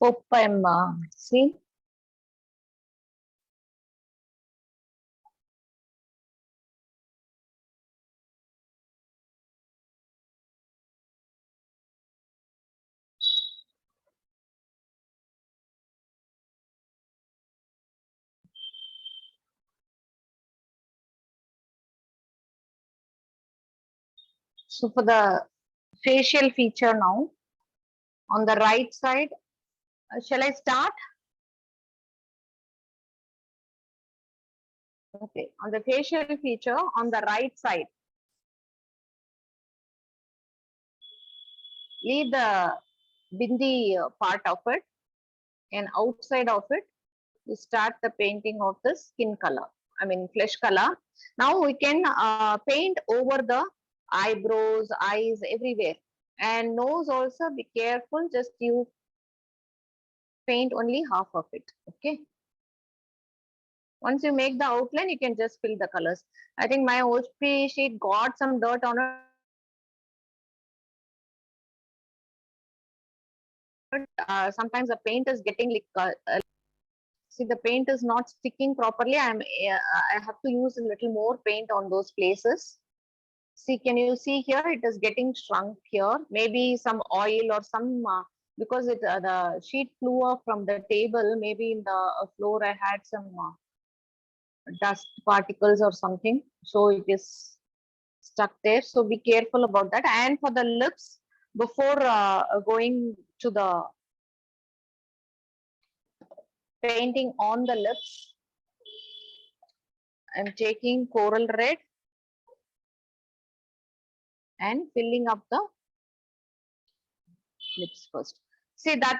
Hope I'm see. So for the facial feature now, on the right side, shall I start? Okay, on the facial feature on the right side, leave the bindi part of it, and outside of it, you start the painting of the skin color. I mean flesh color. Now we can paint over the eyebrows, eyes, everywhere, and nose also. Be careful. Just you paint only half of it. Okay. Once you make the outline, you can just fill the colors. I think my OSP sheet got some dirt on it. Sometimes the paint is getting like, see, the paint is not sticking properly. I have to use a little more paint on those places. See, can you see here? It is getting shrunk here. Maybe some oil or some because the sheet flew off from the table. Maybe in the floor I had some dust particles or something, so it is stuck there. So be careful about that. And for the lips, before going to the painting on the lips, I'm taking coral red and filling up the lips first. See that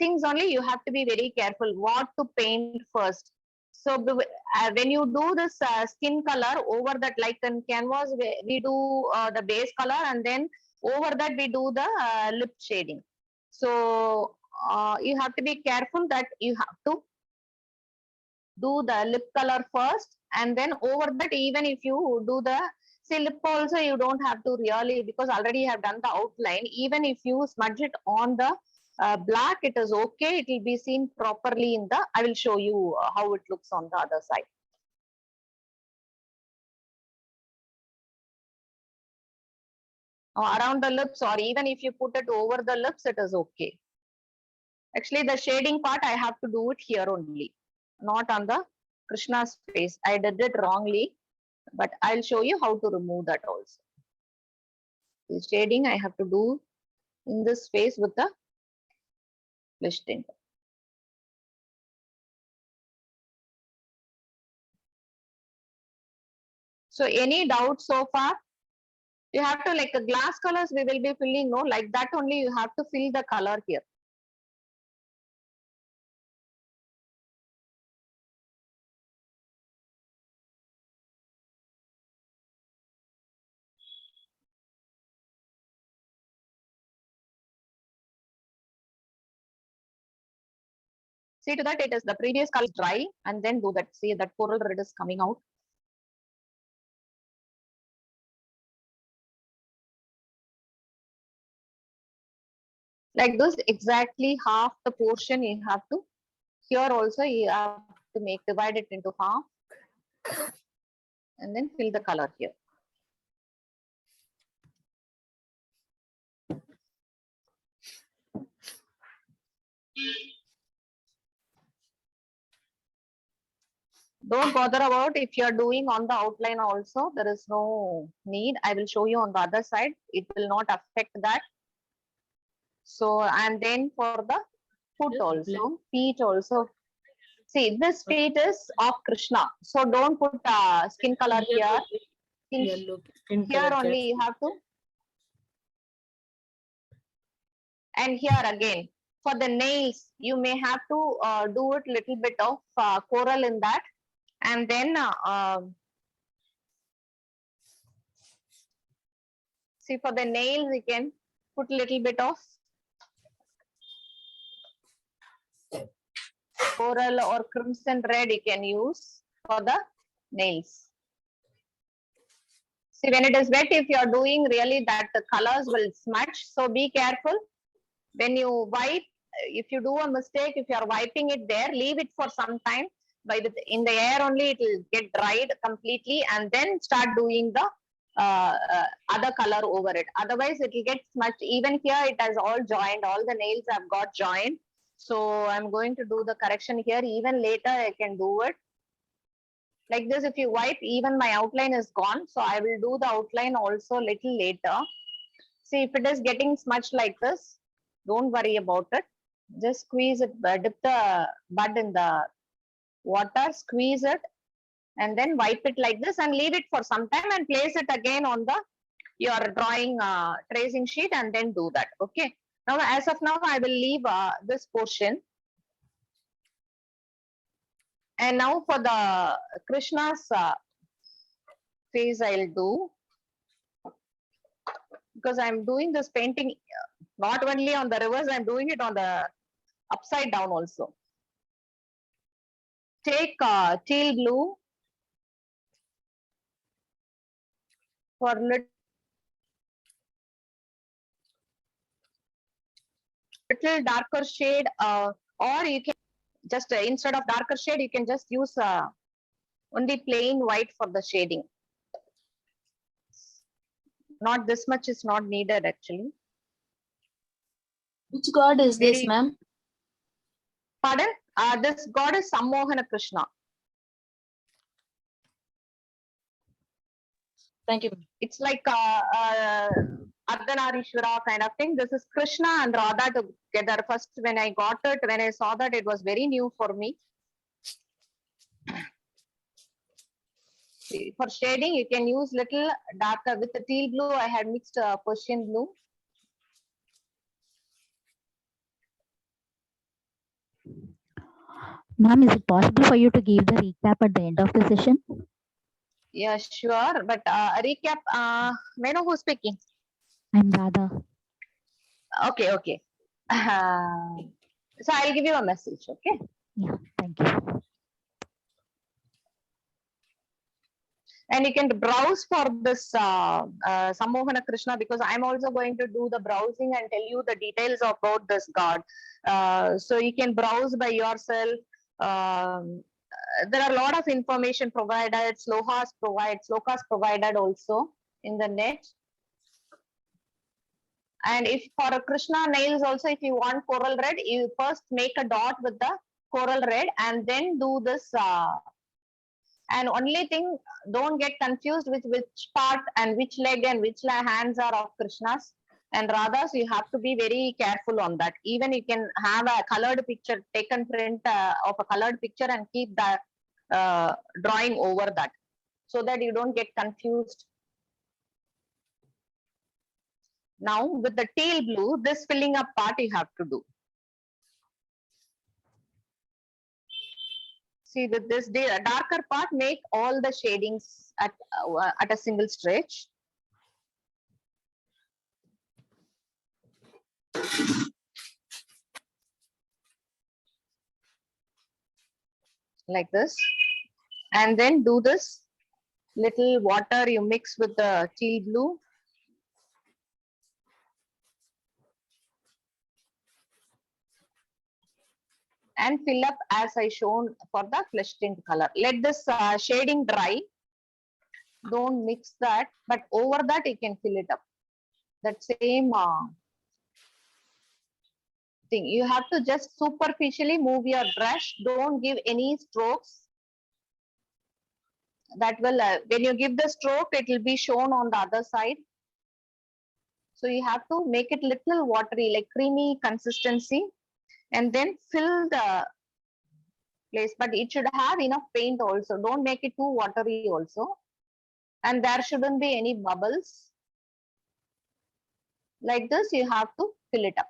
things only you have to be very careful what to paint first. So when you do this skin color over that, like in canvas, we do the base color, and then over that we do the lip shading. So you have to be careful that you have to do the lip color first, and then over that, even if you do the lip also, you don't have to really, because already you have done the outline. Even if you smudge it on the black, it is okay. It will be seen properly in the, I will show you how it looks on the other side. Around the lips, or even if you put it over the lips, it is okay. Actually, the shading part, I have to do it here only, not on the Krishna's face. I did it wrongly, but I'll show you how to remove that also. The shading I have to do in this face with the flesh tint. So any doubt so far? You have to, like, glass colors we will be filling, no, like that only you have to fill the color here. See to that it is the previous color dry, and then do that. See that coral red is coming out. Like this, exactly half the portion you have to, here also you have to make, divide it into half, and then fill the color here. Don't bother about if you are doing on the outline also, there is no need. I will show you on the other side. It will not affect that. So, and then for the foot also, feet also. See, this feet is of Krishna. So don't put skin color here. Here only you have to. And here again, for the nails, you may have to do it little bit of coral in that. And then see, for the nails, you can put little bit of coral or crimson red you can use for the nails. See, when it is wet, if you are doing really that, the colors will smudge. So be careful. When you wipe, if you do a mistake, if you are wiping it there, leave it for some time. In the air only, it will get dried completely, and then start doing the other color over it. Otherwise, it will get smudged. Even here, it has all joined. All the nails have got joined. So I'm going to do the correction here. Even later, I can do it. Like this, if you wipe, even my outline is gone. So I will do the outline also little later. See, if it is getting smudged like this, don't worry about it. Just squeeze it, dip the bud in the water, squeeze it, and then wipe it like this and leave it for some time and place it again on the your drawing tracing sheet and then do that. Okay. Now, as of now, I will leave this portion. And now for the Krishna's face, I'll do. Because I'm doing this painting not only on the reverse, I'm doing it on the upside down also. Take teal blue for little darker shade, or you can just instead of darker shade, you can just use only plain white for the shading. Not this much is not needed actually. Which god is this, ma'am? Pardon? This god is Sammohana Krishna. Thank you. It's like Ardhanarishwara kind of thing. This is Krishna and Radha together. First, when I got it, when I saw that, it was very new for me. See, for shading, you can use little darker. With the teal blue, I had mixed Persian blue. Ma'am, is it possible for you to give the recap at the end of the session? Yeah, sure. But recap, may I know who's speaking? I'm Radha. Okay, okay. So I'll give you a message, okay? Yeah, thank you. And you can browse for this Sammohana Krishna, because I'm also going to do the browsing and tell you the details about this god. So you can browse by yourself. There are a lot of information provided, slokas provided also in the net. And if for a Krishna nails also, if you want coral red, you first make a dot with the coral red and then do this. And only thing, don't get confused with which part and which leg and which hands are of Krishna's and Radha's. You have to be very careful on that. Even you can have a colored picture, taken print of a colored picture and keep the drawing over that, so that you don't get confused. Now with the teal blue, this filling up part you have to do. See, with this darker part, make all the shadings at a single stretch. Like this. And then do this little water you mix with the teal blue. And fill up as I shown for the flesh tint color. Let this shading dry. Don't mix that, but over that you can fill it up. That same thing. You have to just superficially move your brush. Don't give any strokes. That will, when you give the stroke, it will be shown on the other side. So you have to make it little watery, like creamy consistency, and then fill the place. But it should have enough paint also. Don't make it too watery also. And there shouldn't be any bubbles. Like this, you have to fill it up.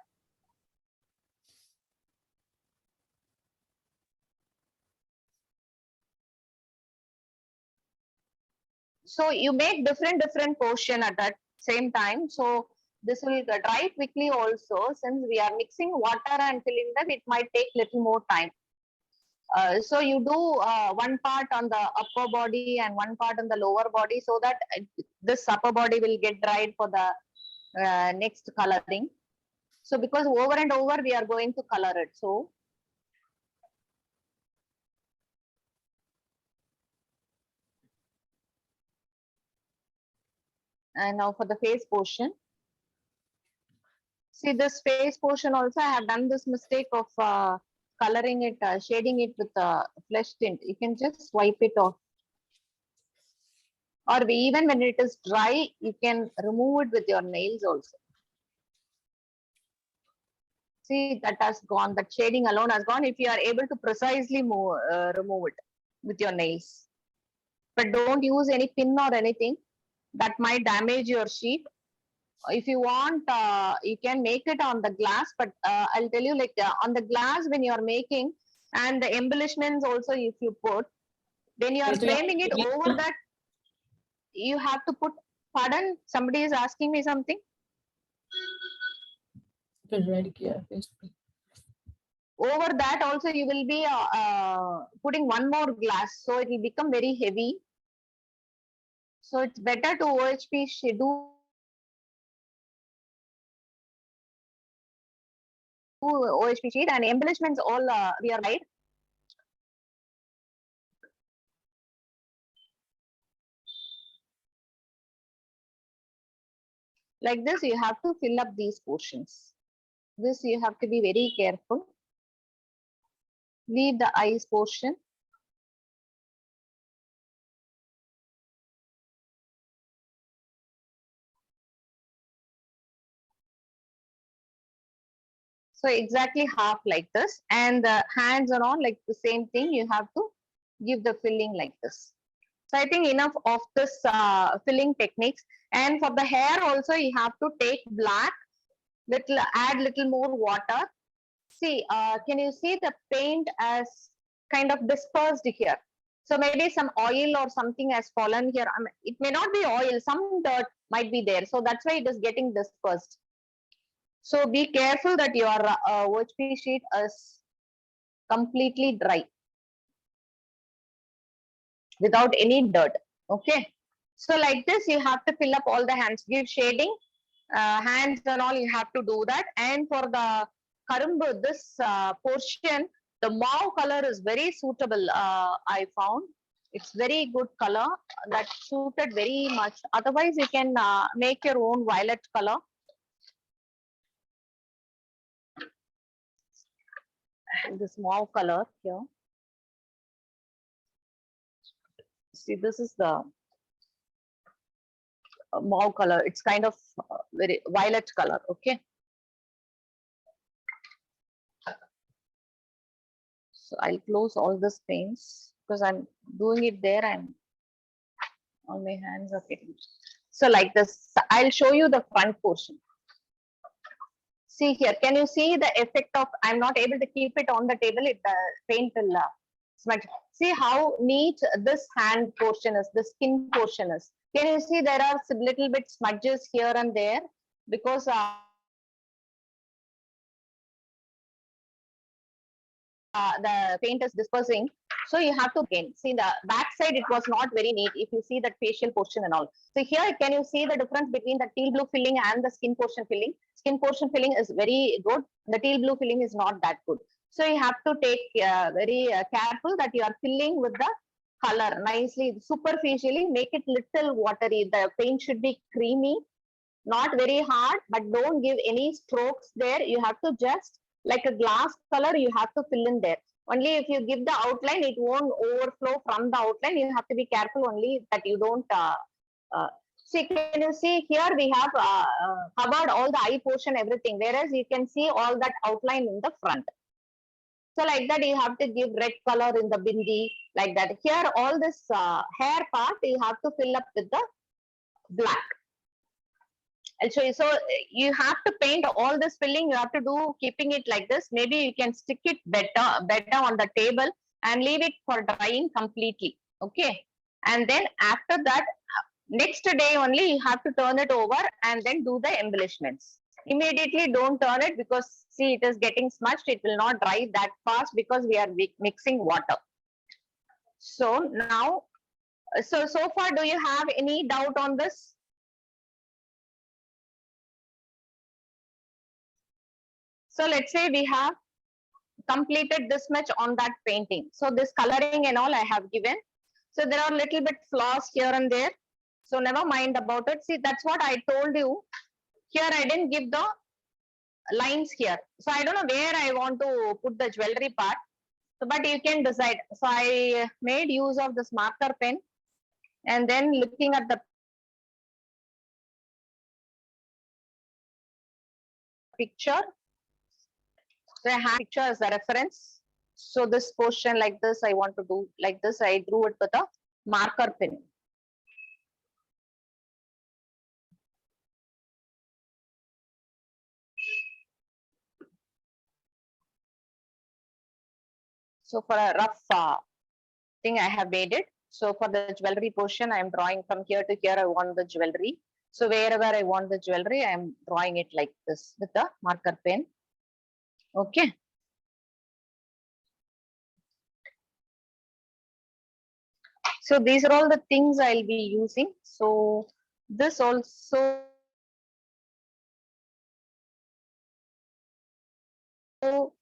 So you make different portion at that same time. So this will dry quickly also. Since we are mixing water and filling them, it might take little more time. So you do one part on the upper body and one part on the lower body, so that this upper body will get dried for the next coloring. So because over and over we are going to color it. So and now for the face portion. See this face portion also, I have done this mistake of coloring it, shading it with flesh tint. You can just wipe it off. Or even when it is dry, you can remove it with your nails also. See, that has gone, that shading alone has gone if you are able to precisely remove it with your nails. But don't use any pin or anything that might damage your sheet. If you want, you can make it on the glass, but I'll tell you, like on the glass when you are making, and the embellishments also if you put, when you are framing it over that, you have to put, pardon, somebody is asking me something. Over that also you will be putting one more glass, so it will become very heavy. So it's better to OHP do OHP sheet, and embellishments all we are right. Like this, you have to fill up these portions. This you have to be very careful. Leave the eyes portion. So exactly half like this, and the hands are on like the same thing. You have to give the filling like this. So I think enough of this filling techniques. And for the hair also, you have to take black, add little more water. See, can you see the paint as kind of dispersed here? So maybe some oil or something has fallen here. I mean, it may not be oil, some dirt might be there. So that's why it is getting dispersed. So be careful that your OHP sheet is completely dry without any dirt. Okay. So like this, you have to fill up all the hands, give shading, hands and all, you have to do that. And for the Karumbu, this portion, the mauve color is very suitable, I found. It's very good color that suited very much. Otherwise, you can make your own violet color. This mauve color here. See, this is the mauve color. It's kind of very violet color. Okay. So I'll close all these paints because I'm doing it there. I'm on my hands are getting. So like this, I'll show you the front portion. See here, can you see the effect of, I'm not able to keep it on the table, it paint will smudge. See how neat this hand portion is, the skin portion is. Can you see there are some little bit smudges here and there because the paint is dispersing. So you have to again see the back side, it was not very neat if you see that facial portion and all. So here, can you see the difference between the teal blue filling and the skin portion filling? Skin portion filling is very good. The teal blue filling is not that good. So you have to take very careful that you are filling with the color nicely, superficially, make it little watery. The paint should be creamy, not very hard, but don't give any strokes there. You have to just like a glass color, you have to fill in there. Only if you give the outline, it won't overflow from the outline. You have to be careful only that you don't see. Can you see here we have covered all the eye portion, everything, whereas you can see all that outline in the front. So like that, you have to give red color in the bindi, like that. Here, all this hair part, you have to fill up with the black. I'll show you. So you have to paint all this filling. You have to do keeping it like this. Maybe you can stick it better on the table and leave it for drying completely. Okay. And then after that, next day only you have to turn it over and then do the embellishments. Immediately don't turn it because see it is getting smudged. It will not dry that fast because we are mixing water. So now, so far, do you have any doubt on this? So let's say we have completed this much on that painting. So this coloring and all I have given. So there are little bit flaws here and there. So never mind about it. See, that's what I told you. Here I didn't give the lines here. So I don't know where I want to put the jewelry part. So, but you can decide. So I made use of this marker pen and then looking at the picture. So I have picture as a reference. So this portion like this, I want to do like this. I drew it with a marker pen. So for a rough thing, I have made it. So for the jewelry portion, I am drawing from here to here. I want the jewelry. So wherever I want the jewelry, I am drawing it like this with the marker pen. Okay. So these are all the things I'll be using. So this also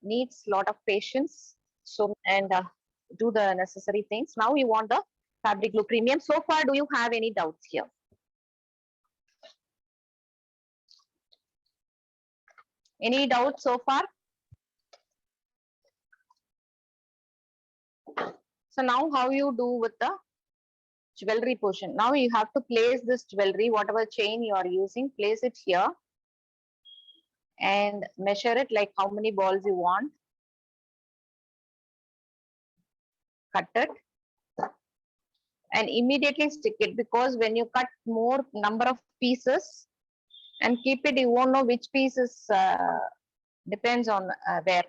needs lot of patience. So and do the necessary things. Now you want the fabric glue premium. So far, do you have any doubts here? Any doubts so far? So now how you do with the jewelry portion? Now you have to place this jewelry, whatever chain you are using, place it here and measure it like how many balls you want. Cut it and immediately stick it, because when you cut more number of pieces and keep it, you won't know which piece is depends on where.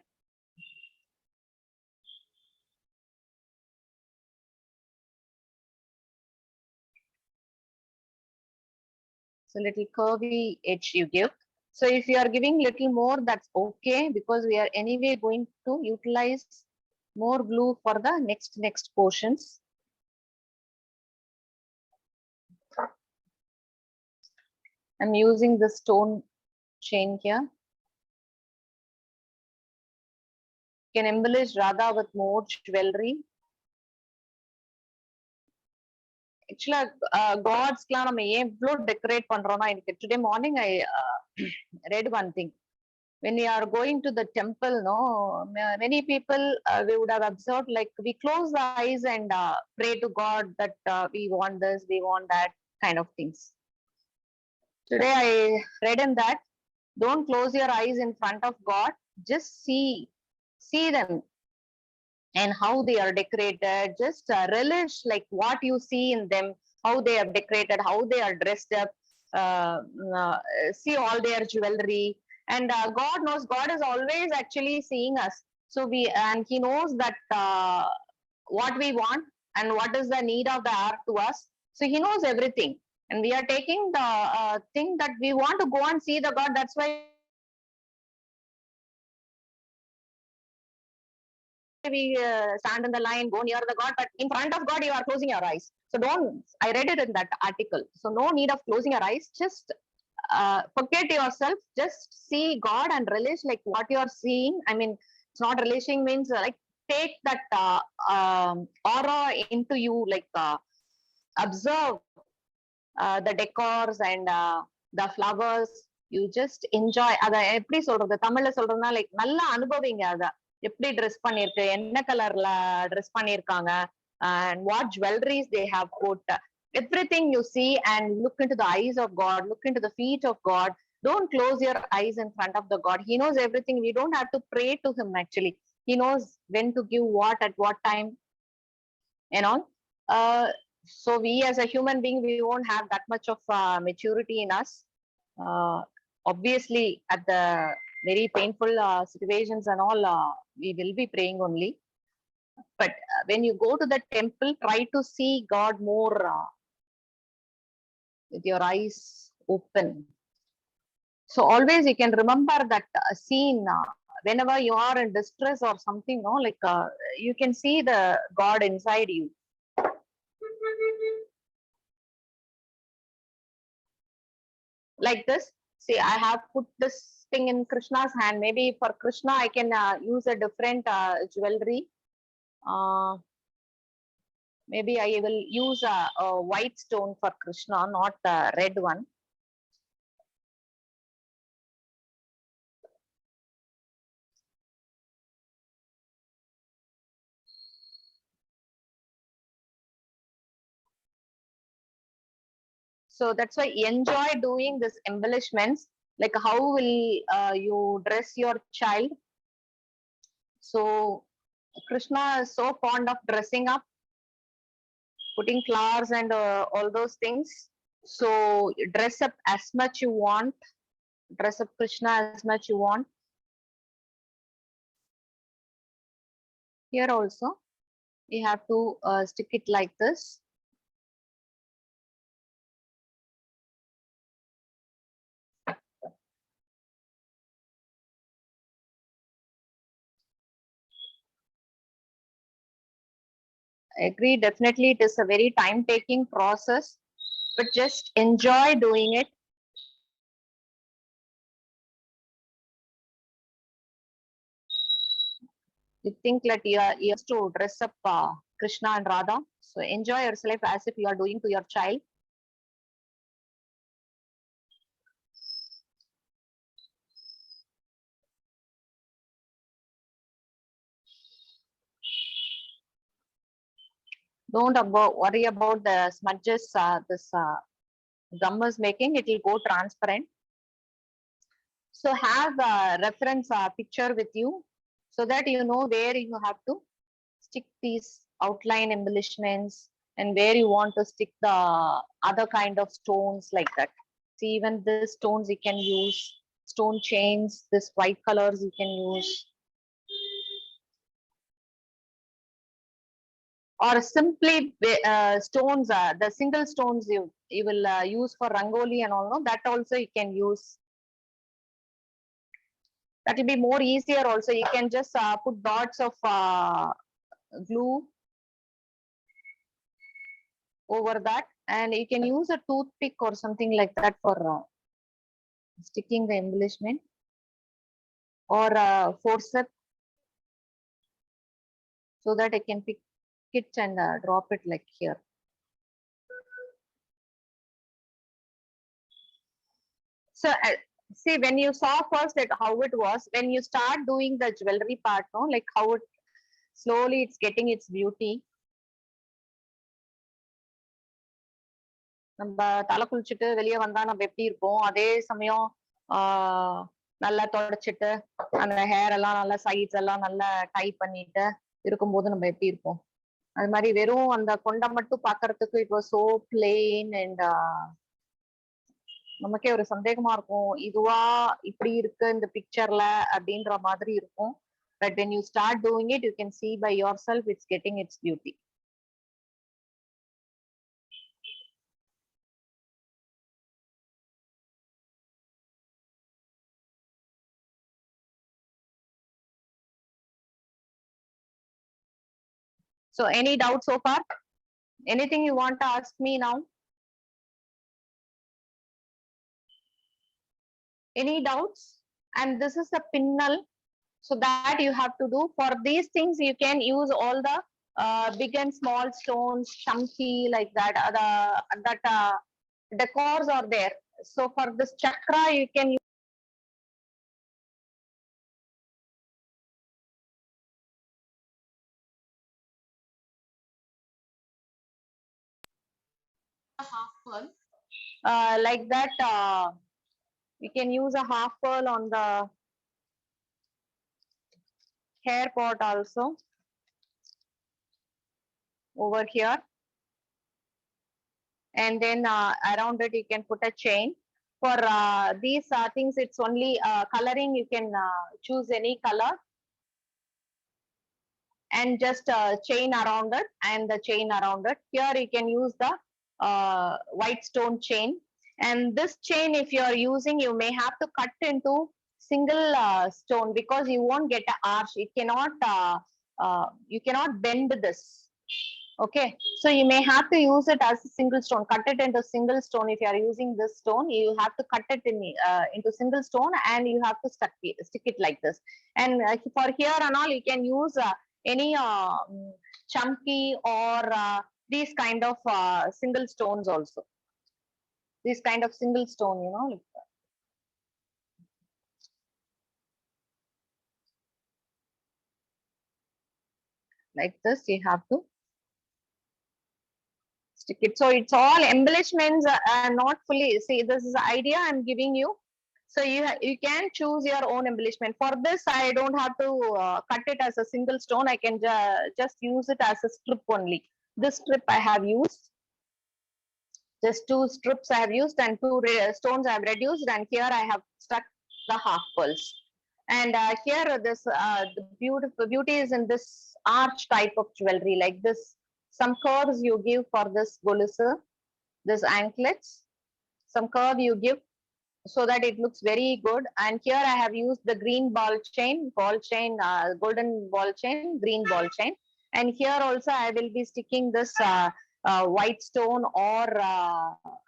So little curvy edge you give. So if you are giving little more, that's okay, because we are anyway going to utilize more glue for the next portions. I'm using the stone chain here. You can embellish Radha with more jewelry. Actually, gods kla நம்ம ஏன் இவ்ளோ decorate பண்றோம்னா, எனக்கு today morning I read one thing. When we are going to the temple, no, many people we would have observed, like we close the eyes and pray to God that we want this, we want that kind of things. Today I read in that, don't close your eyes in front of God, just see them and how they are decorated. Just relish like what you see in them, how they are decorated, how they are dressed up. See all their jewelry, and God knows, God is always actually seeing us. So he knows that what we want and what is the need of the art to us. So he knows everything, and we are taking the thing that we want to go and see the God. That's why we stand in the line, go near the God, but in front of God you are closing your eyes. So don't, I read it in that article. So no need of closing your eyes, just forget yourself, just see God and relish like what you are seeing. I mean, it's not relishing means like take that aura into you, like observe the decors and the flowers. You just enjoy. அத எப்படி சொல்றது, தமிழ்ல சொல்றதுன்னா like நல்லா அனுபவிங்க. அத எப்படி dress பண்ணிருக்கு, என்ன கலர்ல ட்ரெஸ் பண்ணிருக்காங்க, and what jewelries they have put. Everything you see and look into the eyes of God, look into the feet of God. Don't close your eyes in front of the God. He knows everything. We don't have to pray to him actually. He knows when to give what at what time and all. So we as a human being, we won't have that much of maturity in us. Obviously at the very painful situations and all, we will be praying only. But when you go to the temple, try to see God more with your eyes open. So always you can remember that scene whenever you are in distress or something, no, like you can see the God inside you. Like this. See, I have put this thing in Krishna's hand. Maybe for Krishna, I can use a different jewelry. Maybe I will use a white stone for Krishna, not the red one. So that's why enjoy doing this embellishments. Like how will you dress your child? So Krishna is so fond of dressing up, putting flowers and all those things. So dress up as much you want. Dress up Krishna as much you want. Here also, we have to stick it like this. I agree, definitely it is a very time-taking process, but just enjoy doing it. You think that you are used to dress up Krishna and Radha, so enjoy yourself as if you are doing to your child. Don't worry about the smudges this gum is making, it will go transparent. So have a reference picture with you so that you know where you have to stick these outline embellishments and where you want to stick the other kind of stones like that. See, even this stones you can use, stone chains, this white colors you can use. Or simply stones, the single stones you will use for rangoli and all, no? That also you can use. That will be more easier also. You can just put dots of glue over that, and you can use a toothpick or something like that for sticking the embellishment, or forceps, so that I can pick it and drop it like here. So see, when you saw first that how it was, when you start doing the jewelry part, no, like how it slowly it's getting its beauty. நம்ம தலை குளிச்சுட்டு வெளியே வந்தா நம்ம எப்படி இருப்போம், அதே சமயம் நல்லா தொடச்சிட்டு அந்த ஹேர் எல்லாம் நல்லா சைட்ஸ் எல்லாம் நல்லா டை பண்ணிட்டு இருக்கும்போது நம்ம எப்படி இருப்போம், அது மாதிரி வெறும் அந்த கொண்டை மட்டும் பாக்குறதுக்கு it was so plain and நமக்கே ஒரு சந்தேகமா இருக்கும், இதுவா இப்படி இருக்கு இந்த பிக்சர்ல அப்படின்ற மாதிரி இருக்கும். But when you start doing it, you can see by yourself it's getting its beauty. So any doubts so far? Anything you want to ask me now? Any doubts? And this is a pinnal. So that you have to do. For these things, you can use all the big and small stones, chunky like that. That decors are there. So for this chakra, you can use a half pearl. Like that, we can use a half pearl on the hair pot also. Over here. And then around it, you can put a chain. For these things, it's only coloring. You can choose any color and just chain around it and the chain around it. Here you can use the white stone chain. And this chain, if you are using, you may have to cut into single stone because you won't get an arch. It cannot, you cannot bend this. Okay, so you may have to use it as a single stone, cut it into single stone. If you are using this stone, you have to cut it into single stone, and you have to stick it like this. And for here and all, you can use any chunky or these kind of single stones also. This kind of single stone, you know. Like this, you have to stick it. So it's all embellishments, not fully. See, this is the idea I'm giving you. So you can choose your own embellishment. For this, I don't have to cut it as a single stone. I can just use it as a strip only. This strip I have used. Just 2 strips I have used, and 2 stones I have reduced, and here I have stuck the half pearls. And here the beauty is in this arch type of jewelry, like this. Some curves you give for this golusu, this anklets. Some curve you give so that it looks very good. And here I have used the green golden ball chain, green ball chain. And here also I will be sticking this white stone, or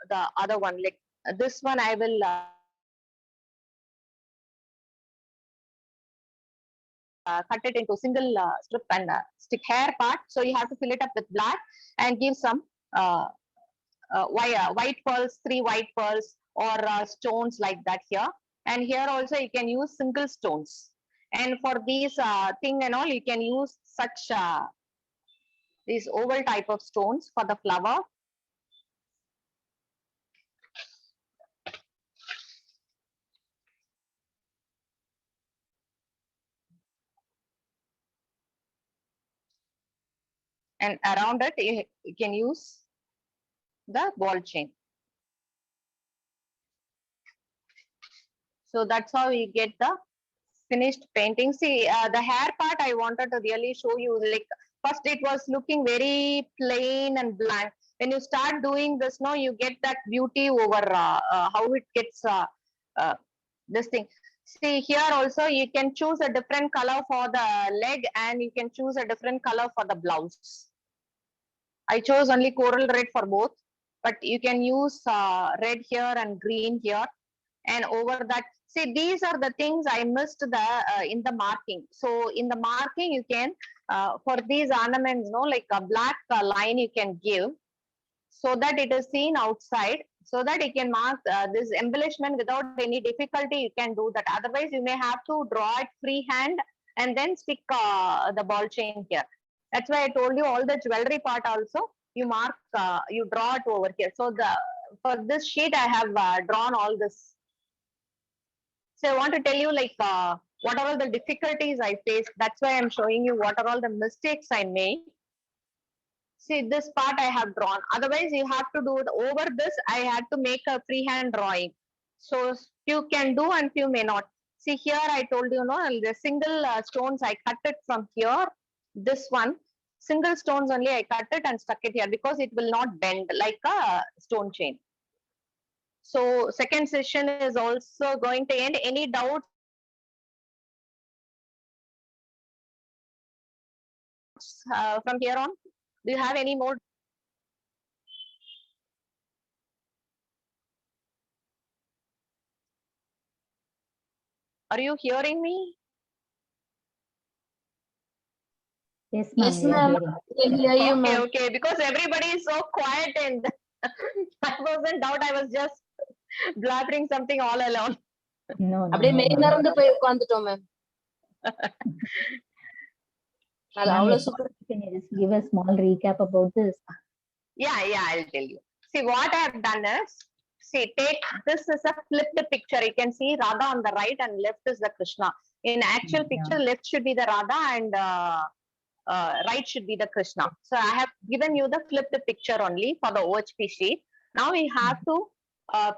the other one, like this one I will cut it into single strip and stick hair part. So you have to fill it up with black and give some white pearls, 3 white pearls, or stones like that here. And here also you can use single stones. And for these thing and all, you can use such these oval type of stones for the flower. And around it, you can use the ball chain. So that's how we get the finished painting. See, the hair part I wanted to really show you. Like first, it was looking very plain and blank. When you start doing this, no, you get that beauty over how it gets this thing. See, here also you can choose a different color for the leg, and you can choose a different color for the blouse. I chose only coral red for both, but you can use red here and green here. And over that, see, these are the things I missed in the marking. So in the marking, you can for these ornaments, no, like a black line you can give, so that it is seen outside, so that you can mark this embellishment without any difficulty. You can do that. Otherwise, you may have to draw it freehand and then stick the ball chain here. That's why I told you all the jewelry part also you mark, you draw it over here. So for this sheet, I have drawn all this. So I want to tell you, like what are all the difficulties I faced. That's why I'm showing you what are all the mistakes I made. See, this part I have drawn. Otherwise, you have to do it over this. I had to make a freehand drawing. So few can do and few may not. See, here I told you, no, the single stones I cut it from here. This one, single stones only I cut it and stuck it here because it will not bend like a stone chain. So second session is also going to end. Any doubts from here on? Do you have any more? Are you hearing me? Yes, ma'am. Yes, we are ma'am. hearing. I can hear you, Okay, ma'am. okay. Because everybody is so quiet, and I wasn't doubt. I was just blabbering something all alone. No, no, அப்படியே no, மெய் ma'am. மறந்து போய் உட்கார்ந்துட்டோம் ma'am. அது Ma'am, அவ்வளவு if super. can you just give a small recap about this? Yeah, I'll tell you. See, what I have done is, see, take this is a flipped picture. You can see Radha on the right and left is the Krishna. In actual Yeah. picture, left should be the Radha and right should be the Krishna. So I have given you the flipped picture only for the OHP sheet. Now we have to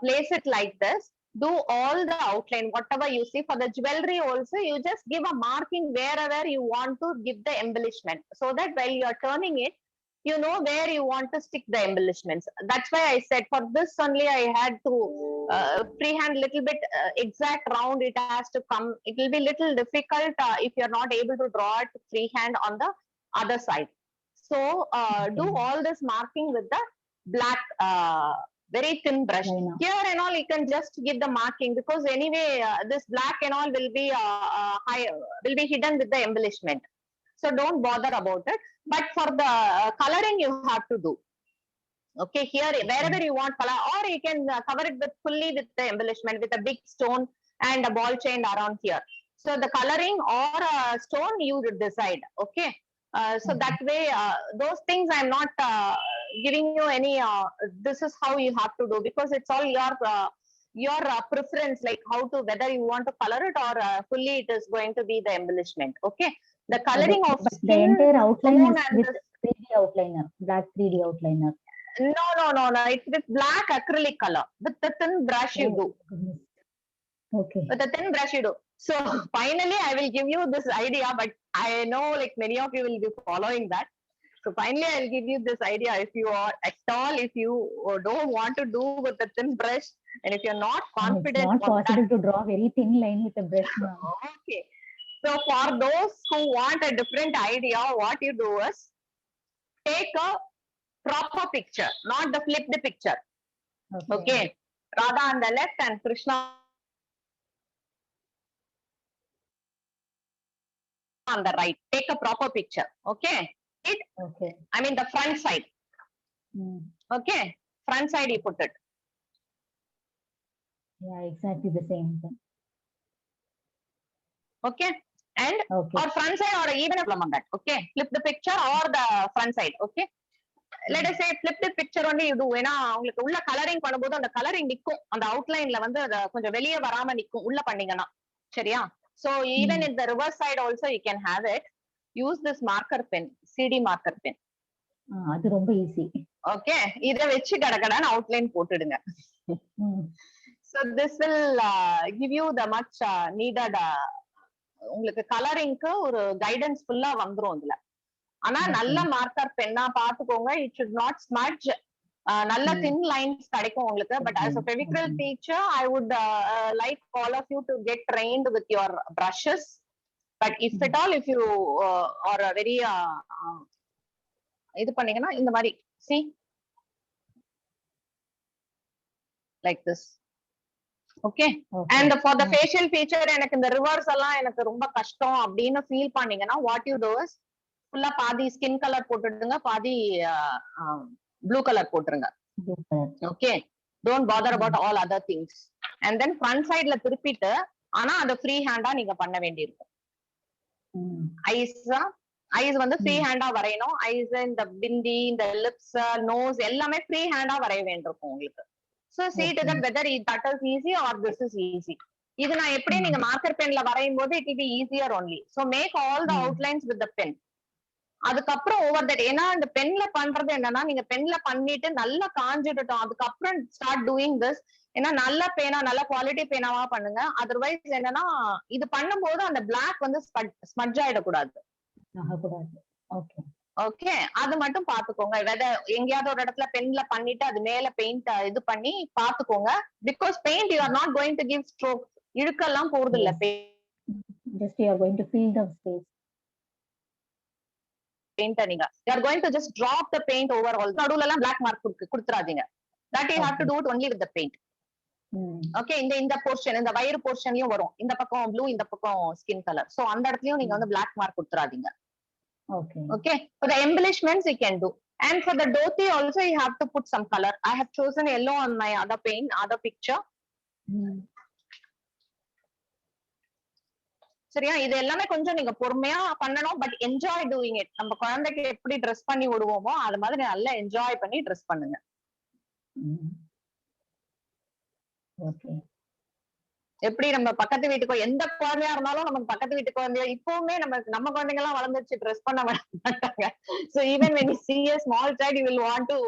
place it like this. Do all the outline, whatever you see. For the jewelry also, you just give a marking wherever you want to give the embellishment, so that while you are turning it, you know where you want to stick the embellishments. That's why I said for this only I had to freehand little bit exact round it has to come. It will be little difficult if you're not able to draw it freehand on the other side. So do Okay. all this marking with the black very thin brush. Liner. Here and all you can just give the marking, because anyway this black and all will be high, will be hidden with the embellishment. So don't bother about it. But for the coloring you have to do. Okay, here wherever you want color, or you can cover it with fully with the embellishment with a big stone and a ball chain around here. So the coloring or stone you would decide. Okay. So Okay. that way, those things I'm not giving you any. This is how you have to do, because it's all your preference, like how to, whether you want to color it or fully it is going to be the embellishment. Okay, the coloring of The skin entire outline tone is and with the 3D outliner, black 3D outliner. no. It's with black acrylic color. With the thin brush you do. Goodness. Okay. With the thin brush you do. So finally, I will give you this idea, but I know like many of you will be following that. So finally, I'll give you this idea. If you are at all, if you don't want to do with the thin brush, and if you're not It's confident not on possible to draw very thin line with a brush that, now. okay. So for those who want a different idea, what you do is take a proper picture, not the flipped picture. Okay. Radha on the left and Krishna on the right. Take a proper picture. Okay. Okay. I mean the front side. Mm. Okay. Front side you put it. Yeah, exactly the same thing. Okay. And Okay. or front side or even a problem on that. Okay. Flip the picture or the front side. Okay. Let us say flip the picture only you do. ஏன்னா உங்களுக்கு உள்ள colouring பண்ணும்போது அந்த colouring நிக்கும், அந்த அவுட்லைன்ல வந்து அது கொஞ்சம் வெளியே வராம நிக்கும் உள்ள பண்ணீங்கன்னா. சரியா? So even in the reverse side also you can have it. Use this marker pen, CD marker pen. அது ரொம்ப ஈஸி. ஓகே, இத வெச்சு கடகடான்னு அவுட்லைன் போட்டுடுங்க. So this will give you the much needed உங்களுக்கு கலரிங்க்கு ஒரு கைடன்ஸ் ஃபுல்லா வந்துரும் இதுல. ஆனா நல்ல மார்க்கர் பென்னா பாத்துக்கோங்க. It should not smudge. நல்ல thin lines கிடைக்கும் உங்களுக்கு. But as a Fevicryl teacher, I would like all of you to get trained with your brushes. But if at all, if you are a very இது பண்ணீங்கன்னா இந்த மாதிரி see like this. Okay. And for the facial feature எனக்கு இந்த reverse எல்லாம் எனக்கு ரொம்ப கஷ்டம் அப்படின்னு ஃபீல் பண்ணீங்கன்னா what you do is ஃபுல்லா பாதி ஸ்கின் கலர் போட்டுடுங்க, பாதி ப்ளூ கலர் போட்டுருங்க. Okay, don't father about all other things. And then front சைட்ல திருப்பிட்டு, ஆனா அதை ஃப்ரீ ஹேண்டா நீங்க பண்ண வேண்டியிருக்கும். ஐஸ் வந்து ஃப்ரீ ஹேண்டா வரையணும். ஐஸ், இந்த பிந்தி, இந்த லிப்ஸ், நோஸ் எல்லாமே ஃப்ரீ ஹேண்டா வரைய வேண்டியிருக்கும் உங்களுக்கு. So see to that whether that is easy or this is easy. இது நான் எப்படி நீங்க மார்க்கர் பென்ல வரையும் போது it will be easier only. So make all the outlines with the pen. அதுக்கப்புறம் ஓவர் தட், ஏன்னா இந்த பென்ல பண்றது என்னன்னா, நீங்க பென்ல பண்ணிட்டு நல்லா காஞ்சிடட்டும், அதுக்கப்புறம் ஸ்டார்ட் டூயிங் திஸ். ஏன்னா நல்ல பேனா, நல்ல குவாலிட்டி பேனாவா பண்ணுங்க. அதர்வைஸ் என்னன்னா இது பண்ணும்போது அந்த பிளாக் வந்து ஸ்மட்ஜ் ஆயிடக்கூடாது. ஓகே, அது மட்டும் பாத்துக்கோங்க. எங்கேயாவது ஒரு இடத்துல பென்ல பண்ணிட்டு அது மேல பெயிண்ட் இது பண்ணி பாத்துக்கோங்க. Because paint you are not going to give stroke, இழுக்கெல்லாம் போறது இல்ல. Just you are going to fill the space. Paint நீங்க you are going to just drop the paint over all. நடுவுல எல்லாம் black mark கொடுத்துறாதீங்க. That you have to do it only with the paint. Okay, இந்த portion, இந்த வயிறு போர்ஷன்லயும் வரும். இந்த பக்கம் blue, இந்த பக்கம் ஸ்கின் கலர். சோ அந்த இடத்துலயும் நீங்க வந்து black mark கொடுத்துறாதீங்க. Okay, for the embellishments you can do. And for the dhoti also you have to put some color. I have chosen yellow on my other paint, other picture. சரியா? இது எல்லாமே கொஞ்சம் நீங்க பொறுமையா பண்ணணும். But enjoy doing it. நம்ம குழந்தைக்கு எப்படி ட்ரெஸ் பண்ணி விடுவோமோ அது மாதிரி நல்லா என்ஜாய் பண்ணி ட்ரெஸ் பண்ணுங்க. எப்படி நம்ம பக்கத்து வீட்டுக்கோ, எந்த குழந்தையா இருந்தாலும் நமக்கு பக்கத்து வீட்டு குழந்தைய இப்பவுமே நம்ம குழந்தைங்க எல்லாம் வளர்ந்துச்சு, ட்ரெஸ் பண்ண மாட்டாங்க. So even when you see a small child you will want to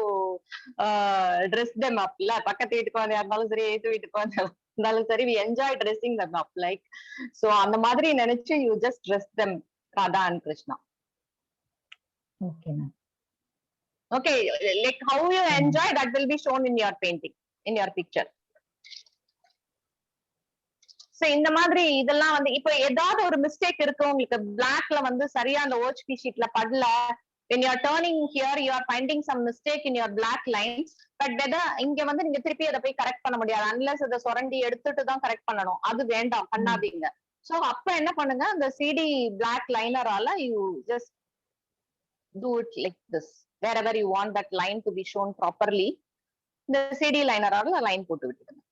dress them up. இல்ல பக்கத்து வீட்டு குழந்தையா இருந்தாலும் சரி, எய்த்து வீட்டு குழந்தையா இருந்தாலும் சரி, we enjoy dressing them up like. So அந்த மாதிரி நினைச்சு you just dress them, Radha and Krishna. Okay, like how you enjoy, that will be shown in your painting, in your picture. So இந்த மாதிரி இதெல்லாம் வந்து இப்ப ஏதாவது ஒரு மிஸ்டேக் இருக்கு உங்களுக்கு, பிளாக்ல வந்து சரியா அந்த ஓஹ்பி ஷீட்ல படல, when you are turning here, you are finding some mistake in your black lines. But whether இங்க வந்து நீங்க திருப்பி அதை போய் கரெக்ட் பண்ண முடியாது, அன்லெஸ் அதை சுரண்டி எடுத்துட்டு தான் கரெக்ட் பண்ணணும். அது வேண்டாம், பண்ணாதீங்க. சோ அப்ப என்ன பண்ணுங்க, அந்த CD black linerால you just do it like this. Wherever you want that line to be shown properly, இந்த CD linerால லைன் போட்டு விட்டுடுங்க.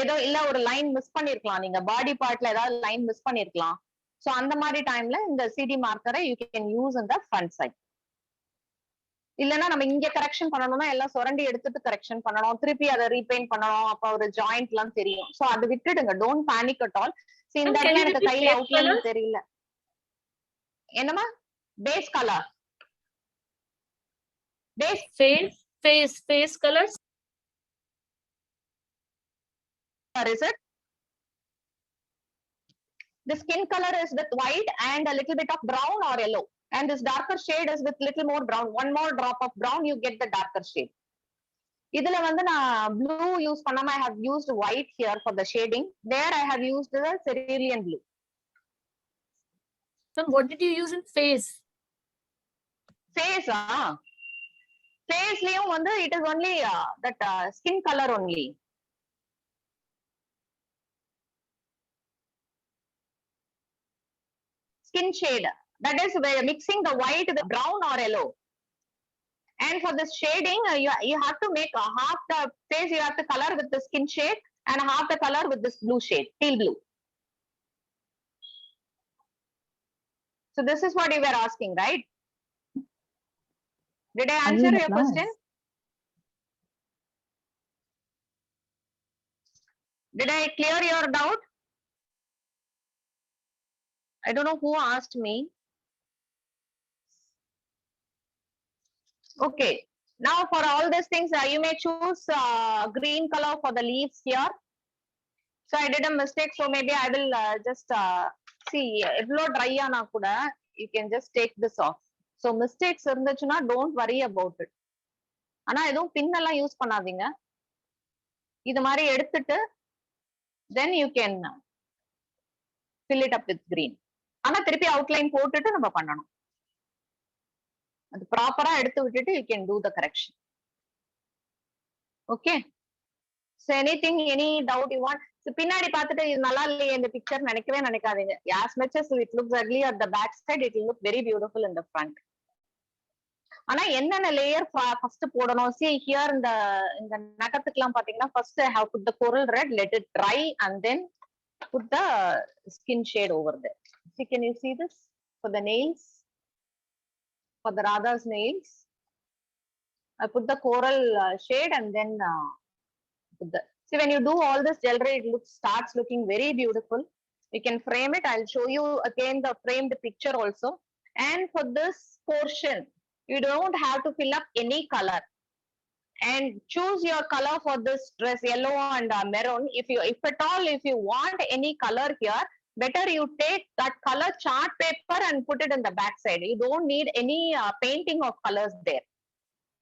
ஏதோ இல்ல ஒரு லைன் மிஸ் பண்ணிருக்கலாம், நீங்க பாடி பார்ட்ல ஏதாவது லைன் மிஸ் பண்ணிருக்கலாம். சோ அந்த மாதிரி டைம்ல இந்த CD மார்க்கரை you can use in the front side. இல்லனா நம்ம இங்க கரெக்ஷன் பண்ணனும்னா எல்லாம் சுரண்டி எடுத்துட்டு கரெக்ஷன் பண்ணனும், திருப்பி அதை ரீபெயிண்ட் பண்ணனும், அப்ப ஒரு ஜாயிண்ட் எல்லாம் தெரியும். சோ அது விட்டுடுங்க, don't panic at all. So இந்த இடத்துல எனக்கு கையில அவுட்லைன் தெரியல. என்னமா face colour, face face colors. is it? The skin color is with white and a little bit of brown or yellow, and this darker shade is with little more brown. One more drop of brown, you get the darker shade. இதுல வந்து நான் blue use பண்ணாம I have used white here for the shading. There I have used the cerulean blue. So what did you use in face? Face face லயும் வந்து it is only that skin color only. Skin shade, that is where mixing the white with brown or yellow. And for this shading, you have to make half the face you have to color with the skin shade and half the color with this blue shade, teal blue. So this is what you were asking, right? Did I answer your question? Did I clear your doubt? I don't know who asked me. Okay, now for all these things, you may choose green color for the leaves here. So I did a mistake, so maybe I will just see evlo dry ana kuda you can just take this off. So mistakes irundhuchuna don't worry about it. ஆனா எதுவும் பின் எல்லாம் use பண்ணாதீங்க, இது மாதிரி எடுத்துட்டு then you can fill it up with green. ஆனா திருப்பி outline போட்டுட்டு நம்ம பண்ணணும், அது ப்ராப்பரா எடுத்து விட்டுட்டு you can do the correction. Okay, so anything, any doubt you want? So பின்னாடி பார்த்துட்டு இது நல்லா இல்லையே இந்த பிக்சர் நினைக்கவே நினைக்காதீங்க. As much as it looks ugly at the back side, it will look very beautiful in the front. ஆனா என்னென்ன லேயர் ஃபர்ஸ்ட் போடணும்? See here இந்த நகத்துக்குலாம் பாத்தீங்கன்னா first I have put the coral red, let it dry and then put the skin shade over there. See, can you see this for the nails? For the Radha's nails, I put the coral shade and then put the. See, when you do all this jewelry, it starts looking very beautiful. You can frame it. I'll show you again the framed picture also. And for this portion, you don't have to fill up any color. And choose your color for this dress, yellow and maroon. If at all, if you want any color here, better you take that color chart paper and put it in the back side. You don't need any painting of colors there.